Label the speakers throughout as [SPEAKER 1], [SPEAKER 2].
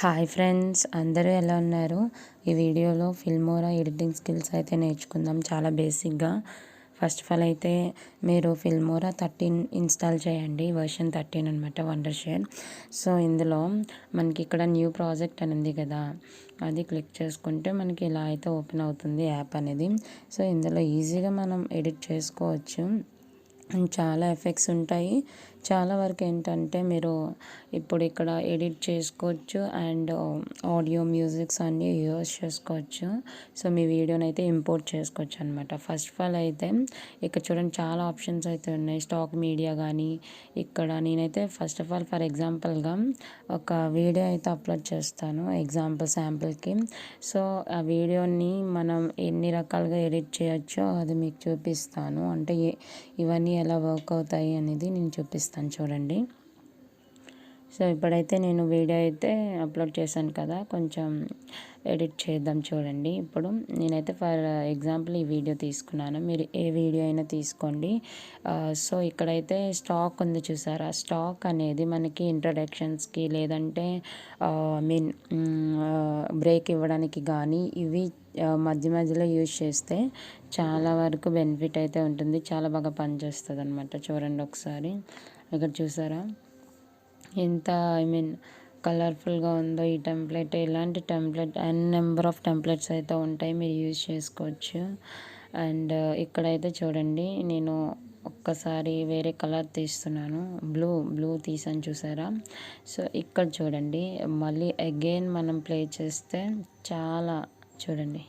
[SPEAKER 1] Hi friends, అందరూ ఎలా ఉన్నారు? ఈ వీడియోలో ఫిల్మోరా ఎడిటింగ్ స్కిల్స్ అయితే నేర్చుకుందాం. చాలా బేసిక్గా ఫస్ట్ ఆఫ్ ఆల్ అయితే మీరు ఫిల్మోరా 13 ఇన్స్టాల్ చేయండి. వర్షన్ 13 అనమాట, వండర్ షేర్. సో ఇందులో మనకి ఇక్కడ న్యూ ప్రాజెక్ట్ అని ఉంది కదా, అది క్లిక్ చేసుకుంటే మనకి ఇలా అయితే ఓపెన్ అవుతుంది యాప్ అనేది. సో ఇందులో ఈజీగా మనం ఎడిట్ చేసుకోవచ్చు. చాలా ఎఫెక్ట్స్ ఉంటాయి. చాలా వరకు ఏంటంటే మీరు ఇప్పుడు ఇక్కడ ఎడిట్ చేసుకోవచ్చు అండ్ ఆడియో మ్యూజిక్స్ అన్నీ యూజ్ చేసుకోవచ్చు. సో మీ వీడియోని అయితే ఇంపోర్ట్ చేసుకోవచ్చు అనమాట. ఫస్ట్ ఆఫ్ ఆల్ అయితే ఇక్కడ చూడండి, చాలా ఆప్షన్స్ అయితే ఉన్నాయి. స్టాక్ మీడియా కానీ ఇక్కడ నేనైతే ఫస్ట్ ఆఫ్ ఆల్ ఫర్ ఎగ్జాంపుల్గా ఒక వీడియో అయితే అప్లోడ్ చేస్తాను శాంపుల్కి. సో ఆ వీడియోని మనం ఎన్ని రకాలుగా ఎడిట్ చేయొచ్చో అది మీకు చూపిస్తాను. అంటే ఇవన్నీ ఎలా వర్క్ అవుతాయి అనేది నేను చూపిస్తాను, చూడండి. సో ఇప్పుడైతే నేను వీడియో అయితే అప్లోడ్ చేశాను కదా, కొంచెం ఎడిట్ చేద్దాం చూడండి. ఇప్పుడు నేనైతే ఫర్ ఎగ్జాంపుల్ ఈ వీడియో తీసుకున్నాను. మీరు ఏ వీడియో అయినా తీసుకోండి. సో ఇక్కడైతే స్టాక్ ఉంది చూసారా. స్టాక్ అనేది మనకి ఇంట్రడక్షన్స్కి లేదంటే మీన్ బ్రేక్ ఇవ్వడానికి కానీ ఇవి మధ్య మధ్యలో యూజ్ చేస్తే చాలా వరకు బెనిఫిట్ అయితే ఉంటుంది. చాలా బాగా పనిచేస్తుంది అనమాట. చూడండి ఒకసారి, ఇక్కడ చూసారా ఎంత కలర్ఫుల్గా ఉందో ఈ టెంప్లెట్. ఇలాంటి టెంప్లెట్ నెంబర్ ఆఫ్ టెంప్లెట్స్ అయితే ఉంటాయి, మీరు యూజ్ చేసుకోవచ్చు. అండ్ ఇక్కడైతే చూడండి, నేను ఒక్కసారి వేరే కలర్ తీస్తున్నాను, బ్లూ తీసాను చూసారా. సో ఇక్కడ చూడండి, మళ్ళీ అగైన్ మనం ప్లే చేస్తే చాలా చూడండి.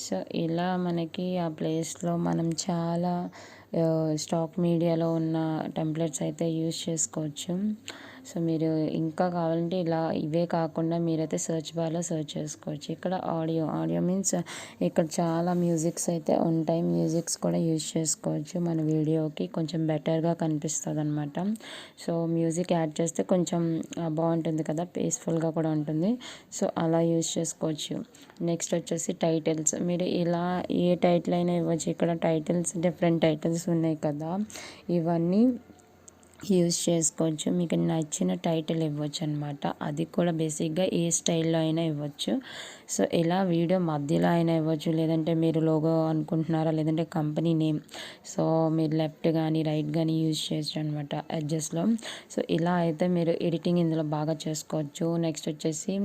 [SPEAKER 1] సో ఇలా మనకి ఆ ప్లేస్లో మనం చాలా స్టాక్ మీడియాలో ఉన్న టెంప్లెట్స్ అయితే యూజ్ చేసుకోవచ్చు. సో మీరు ఇంకా కావాలంటే ఇలా ఇవే కాకుండా మీరైతే సెర్చ్ బార్లో సెర్చ్ చేసుకోవచ్చు. ఇక్కడ ఆడియో మీన్స్ ఇక్కడ చాలా మ్యూజిక్స్ అయితే ఉంటాయి. మ్యూజిక్స్ కూడా యూజ్ చేసుకోవచ్చు. మన వీడియోకి కొంచెం బెటర్గా కనిపిస్తుంది అనమాట. సో మ్యూజిక్ యాడ్ చేస్తే కొంచెం బాగుంటుంది కదా, పీస్ఫుల్గా కూడా ఉంటుంది. సో అలా యూజ్ చేసుకోవచ్చు. నెక్స్ట్ వచ్చేసి టైటిల్స్. మీరు ఇలా ఏ టైటిల్ అయినా ఇవ్వచ్చు. ఇక్కడ టైటిల్స్, డిఫరెంట్ టైటిల్స్ ఉన్నాయి కదా, ఇవన్నీ యూజ్ చేసుకోవచ్చు. మీకు నచ్చిన టైటిల్ ఇవ్వచ్చు అనమాట. అది కూడా బేసిక్గా ఏ స్టైల్లో అయినా ఇవ్వచ్చు. సో ఇలా వీడియో మధ్యలో అయినా ఇవ్వచ్చు, లేదంటే మీరు లోగో అనుకుంటున్నారా, లేదంటే కంపెనీ నేమ్. సో మీరు లెఫ్ట్ కానీ రైట్ కానీ యూజ్ చేయొచ్చు అనమాట ఎడ్జెస్లో. సో ఇలా అయితే మీరు ఎడిటింగ్ ఇందులో బాగా చేసుకోవచ్చు. నెక్స్ట్ వచ్చేసి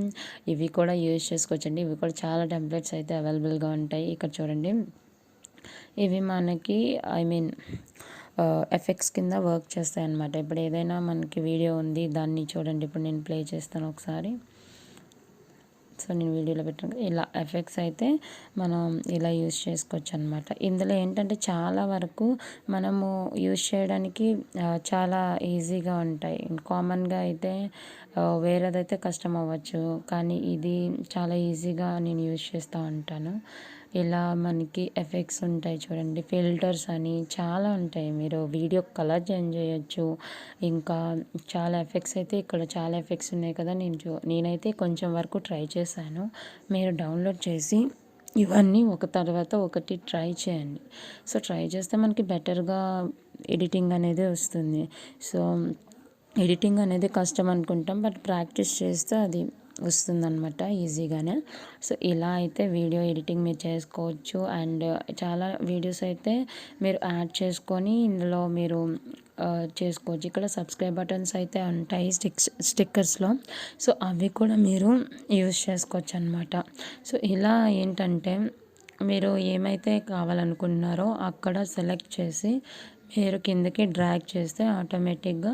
[SPEAKER 1] ఇవి కూడా యూజ్ చేసుకోవచ్చు అండి. ఇవి కూడా చాలా టెంప్లెట్స్ అయితే అవైలబుల్గా ఉంటాయి. ఇక్కడ చూడండి, ఇవి మనకి ఎఫెక్ట్స్ కింద వర్క్ చేస్తాయి అన్నమాట. ఇప్పుడు ఏదైనా మనకి వీడియో ఉంది, దాన్ని చూడండి, ఇప్పుడు నేను ప్లే చేస్తాను ఒకసారి. సో నేను వీడియోలో పెట్టాను ఇలా ఎఫెక్ట్స్ అయితే మనం ఇలా యూజ్ చేసుకోవచ్చు అనమాట. ఇందులో ఏంటంటే చాలా వరకు మనము యూజ్ చేయడానికి చాలా ఈజీగా ఉంటాయి. కామన్గా అయితే వేరేదైతే కష్టం అవ్వచ్చు, కానీ ఇది చాలా ఈజీగా నేను యూజ్ చేస్తూ ఉంటాను. ఇలా మనకి ఎఫెక్ట్స్ ఉంటాయి చూడండి, ఫిల్టర్స్ అని చాలా ఉంటాయి. మీరు వీడియో కలర్ చేంజ్ చేయొచ్చు. ఇంకా చాలా ఎఫెక్ట్స్ అయితే ఇక్కడ చాలా ఎఫెక్ట్స్ ఉన్నాయి కదా, నేనైతే కొంచెం వరకు ట్రై చేశాను. మీరు డౌన్లోడ్ చేసి ఇవన్నీ ఒక తర్వాత ఒకటి ట్రై చేయండి. సో ట్రై చేస్తే మనకి బెటర్గా ఎడిటింగ్ అనేది వస్తుంది. సో ఎడిటింగ్ అనేది కష్టం అనుకుంటాం, బట్ ప్రాక్టీస్ చేస్తే అది వస్తుందన్నమాట ఈజీగానే. సో ఇలా అయితే వీడియో ఎడిటింగ్ మీరు చేసుకోవచ్చు. అండ్ చాలా వీడియోస్ అయితే మీరు యాడ్ చేసుకొని ఇందులో మీరు చేసుకోవచ్చు. ఇక్కడ సబ్స్క్రైబ్ బటన్స్ అయితే ఉంటాయి స్టిక్కర్స్లో. సో అవి కూడా మీరు యూజ్ చేసుకోవచ్చు అనమాట. సో ఇలా ఏంటంటే మీరు ఏమైతే కావాలనుకుంటున్నారో అక్కడ సెలెక్ట్ చేసి మీరు కిందకి డ్రాగ్ చేస్తే ఆటోమేటిక్గా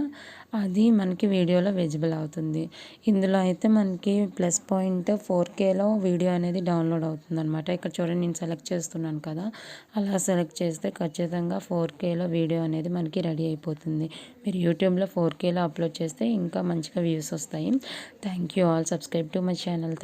[SPEAKER 1] అది మనకి వీడియోలో విజిబుల్ అవుతుంది. ఇందులో అయితే మనకి ప్లస్ పాయింట్ 4Kలో వీడియో అనేది డౌన్లోడ్ అవుతుంది అనమాట. ఇక్కడ చూడండి, నేను సెలెక్ట్ చేస్తున్నాను కదా, అలా సెలెక్ట్ చేస్తే ఖచ్చితంగా 4Kలో వీడియో అనేది మనకి రెడీ అయిపోతుంది. మీరు యూట్యూబ్లో 4Kలో అప్లోడ్ చేస్తే ఇంకా మంచిగా వ్యూస్ వస్తాయి. Thank you all. Subscribe to my channel.